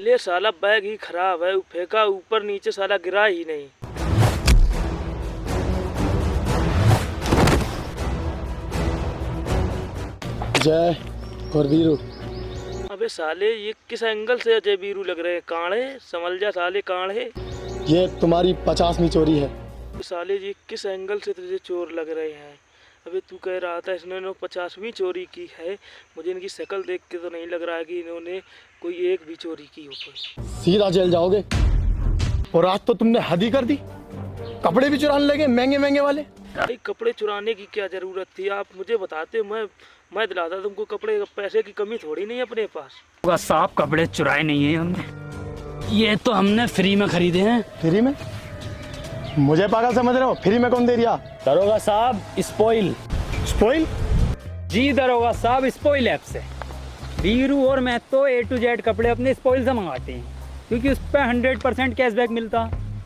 साले साला बैग ही खराब है, फेंका ऊपर नीचे साला गिरा ही नहीं। जय और वीरू। अबे साले ये किस एंगल से अजय वीरू लग रहे हैं? कांड़े समझ जा साले कांड़े। ये तुम्हारी 50वीं चोरी है। साले ये किस एंगल से तुझे चोर लग रहे हैं? अबे तू कह रहा था इसने 50वीं चोरी की है, मुझे इनकी शक्ल देख के तो नहीं लग रहा है कि इन्होंने कोई एक भी चोरी की हो। सीधा जेल जाओगे। और आज तो तुमने हद ही कर दी, कपड़े भी चुराने लगे महंगे महंगे वाले। भाई कपड़े चुराने की क्या जरूरत थी? आप मुझे बताते, मैं दिलाता तुमको कपड़े। पैसे की कमी थोड़ी नहीं अपने पास। साहब कपड़े चुराए नहीं है हमने, ये तो हमने फ्री में खरीदे हैं। फ्री में? मुझे पागल समझ रहे हो? फ्री में कौन दे रहा? दरोगा साहब स्पॉइल। स्पॉइल? जी दरोगा साहब स्पॉइल ऐप से वीरू और मैं तो A to Z कपड़े अपने स्पॉइल से मंगाते हैं, क्योंकि उस पर 100% कैशबैक मिलता।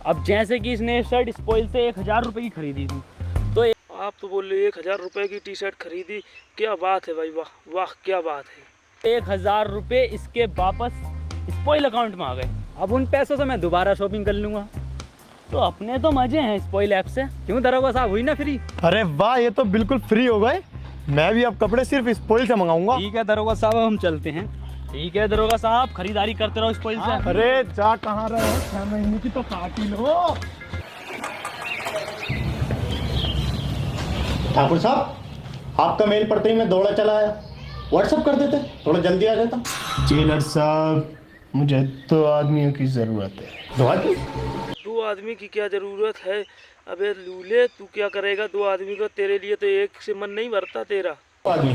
अब जैसे कि इसने शर्ट स्पॉइल से 1000 रुपये की खरीदी थी, तो आप तो बोल रहे 1000 रुपये की टी शर्ट खरीदी। क्या बात है भाई, वाह वाह क्या बात है। 1000 रुपये इसके वापस स्पॉइल अकाउंट में आ गए। अब उन पैसों से मैं दोबारा शॉपिंग कर लूँगा। तो अपने तो मजे हैं स्पॉइल ऐप से। क्यों दरोगा साहब, हुई ना फ्री? अरे वाह, ये तो बिल्कुल फ्री हो गए। मैं भी अब कपड़े सिर्फ स्पॉइल से मंगाऊंगा। ठीक है दरोगा साहब, हम चलते हैं। ठीक है दरोगा साहब, खरीदारी करते रहो स्पॉइल से। अरे जा कहाँ रहे हो? 6 महीने की तो पार्टी लो। ठाकुर साहब, आपका मेल पढ़ते ही मैं दौड़ा चला आया। व्हाट्सएप कर देते, थोड़ा जल्दी आ जाता। जेलर साहब, मुझे 2 आदमियों की जरूरत है। 2 आदमी? 2 आदमी की क्या जरूरत है? अबे लूले, तू क्या करेगा 2 आदमी का? तेरे लिए तो एक से मन नहीं भरता तेरा। 2 आदमी।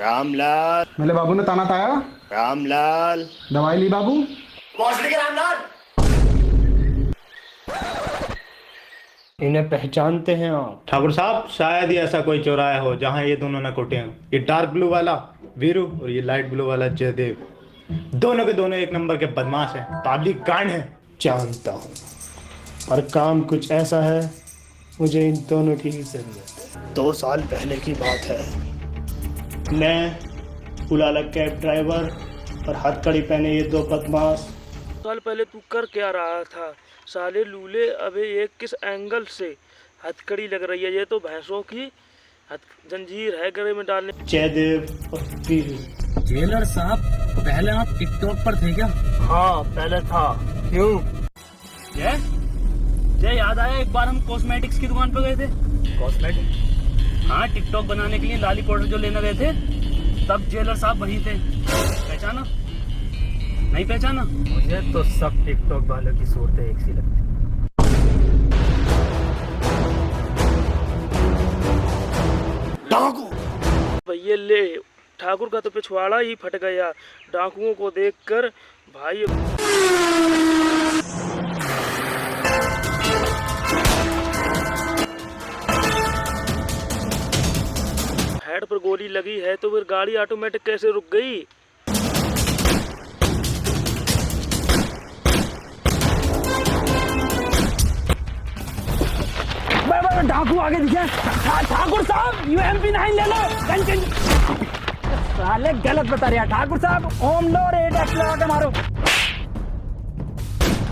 रामलाल, मेरे बाबू ने ताना ताया। रामलाल, दवाई ली बाबू? रामलाल। इन्हें पहचानते हैं आप? ठाकुर साहब, शायद ही ऐसा कोई चौराया हो जहां ये दोनों न कुटे हों। ये डार्क ब्लू वाला वीरू और ये लाइट ब्लू वाला जयदेव, दोनों के दोनों एक नंबर के बदमाश हैं, ताबलीग कांड हैं। जानता हूँ, पर काम कुछ ऐसा है, मुझे इन दोनों की ही जरूरत है। 2 साल पहले की बात है। मैं पुलाला कैब ड्राइवर और हथकड़ी पहने ये 2 बदमाश। साल पहले तू कर क्या रहा था साले लूले? अबे ये किस एंगल से हथकड़ी लग रही है? ये तो भैंसों की जंजीर है गले में डालने। जयदेव और वीरू। जेलर साहब, पहले आप टिकटॉक पर थे क्या? हाँ पहले था। क्यों? जय याद आया, एक बार हम कॉस्मेटिक्स की दुकान पर गए थे। कॉस्मेटिक? हाँ, टिकटॉक बनाने के लिए लाली पाउडर जो लेना गए थे, तब जेलर साहब वहीं थे। पहचाना? नहीं पहचाना? मुझे तो सब टिकटॉक वालों की सूरतें एक सी लगती। भैया ले, ठाकुर का तो पिछवाड़ा ही फट गया डाकुओं को देखकर भाई। हेड पर गोली लगी है तो फिर गाड़ी ऑटोमेटिक कैसे रुक गई? डाकू आगे दिखे। ठाकुर साहब UMP9 ले लो। साले गलत बता रहे ठाकुर साहब। ओम लो और 8x लगा के मारो।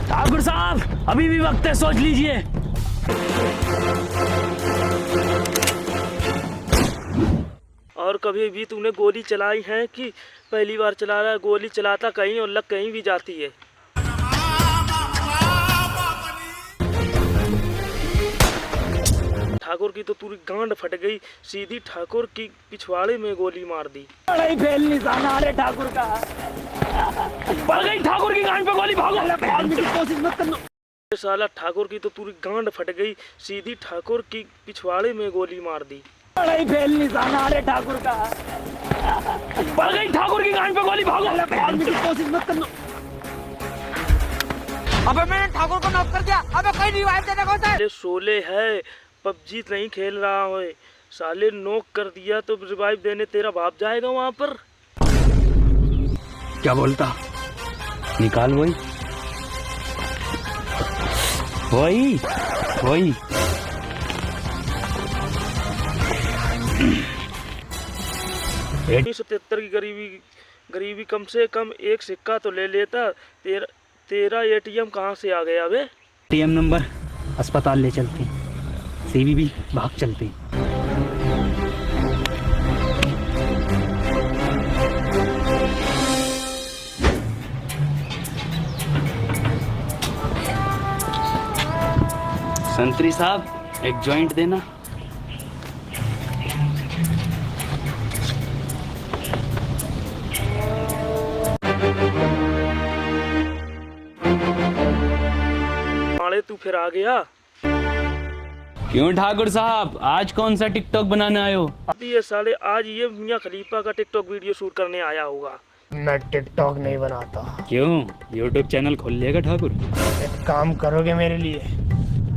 ठाकुर साहब अभी भी वक्त है, सोच लीजिए। और कभी भी तूने गोली चलाई है कि पहली बार चला रहा है? गोली चलाता कहीं और लग कहीं भी जाती है। ठाकुर की तो पूरी गांड फट गई, सीधी ठाकुर की पिछवाड़े में गोली मार दी। फेल निशाना आ रहे ठाकुर का। पड़ गई ठाकुर की गांड पे गोली। भागो, भागने की कोशिश मत करना। साला ठाकुर की तो पूरी गांड फट गई, सीधी ठाकुर की पिछवाड़े में गोली मार दी। फेल निशाना आ रहे ठाकुर का। पड़ गई ठाकुर की गांड पे गोली। भागो, भागने की कोशिश मत करना। अबे मैंने ठाकुर को नॉक कर दिया। अबे कोई रिवाइव देने को होता है? शोले है, पबजी नहीं खेल रहा है। साले नॉक कर दिया तो रिवाइव देने तेरा बाप जाएगा वहां पर। क्या बोलता? निकाल वही वही वही। 173 की करीबी गरीबी कम से कम एक सिक्का तो ले लेता। तेरा एटीएम कहाँ से आ गया बे? एटीएम नंबर अस्पताल ले चलते हैं, सीवीबी भाग चलते हैं। संतरी साहब एक जॉइंट देना। साले तू फिर आ गया? क्यों ठाकुर साहब, आज कौन सा टिकटॉक बनाने आए हो? ये साले आज ये मियां खलीफा का टिकटॉक वीडियो शूट करने आया होगा। मैं टिकटॉक नहीं बनाता। क्यों, यूट्यूब चैनल खोल लेगा ठाकुर? एक काम करोगे मेरे लिए?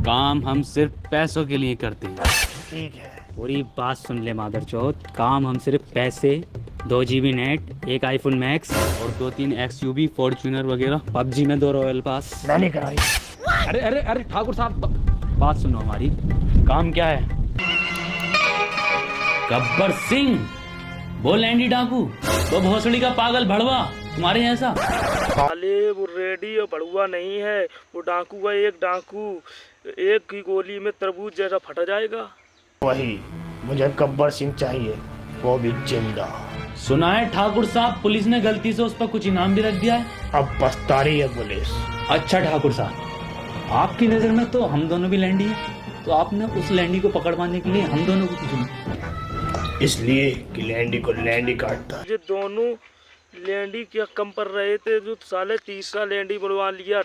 काम हम सिर्फ पैसों के लिए करते हैं। ठीक है। पूरी बात सुन ले मादरचोद, काम हम सिर्फ पैसे, 2 GB नेट, एक आईफोन मैक्स और 2-3 XUV फॉर्च्यूनर वगैरह, पबजी में 2 रॉयल पास। मैंने कराई। अरे अरे अरे ठाकुर साहब, बात सुनो हमारी। काम क्या है? गब्बर सिंह, वो लैंडी डाकू, वो भोसड़ी का पागल भड़वा तुम्हारे जैसा। साले वो रेडी और बड़ुआ नहीं है, वो डाकू है। एक डाकू एक की गोली में तरबूज जैसा फट जाएगा। वही, मुझे गब्बर सिंह चाहिए, वो भी जिंदा। सुना है ठाकुर साहब, पुलिस ने गलती से उस पर कुछ इनाम भी रख दिया है। अब पछता रही है पुलिस। अच्छा ठाकुर साहब, आपकी नजर में तो हम दोनों भी लैंडी हैं, तो आपने उस लैंडी को पकड़ पाने के लिए हम दोनों को चुना, इसलिए कि लैंडी को लैंडी काटता है। ये दोनों लैंडी क्या कम पर रहे थे, जो साले तीसरा लैंडी बनवा लिया।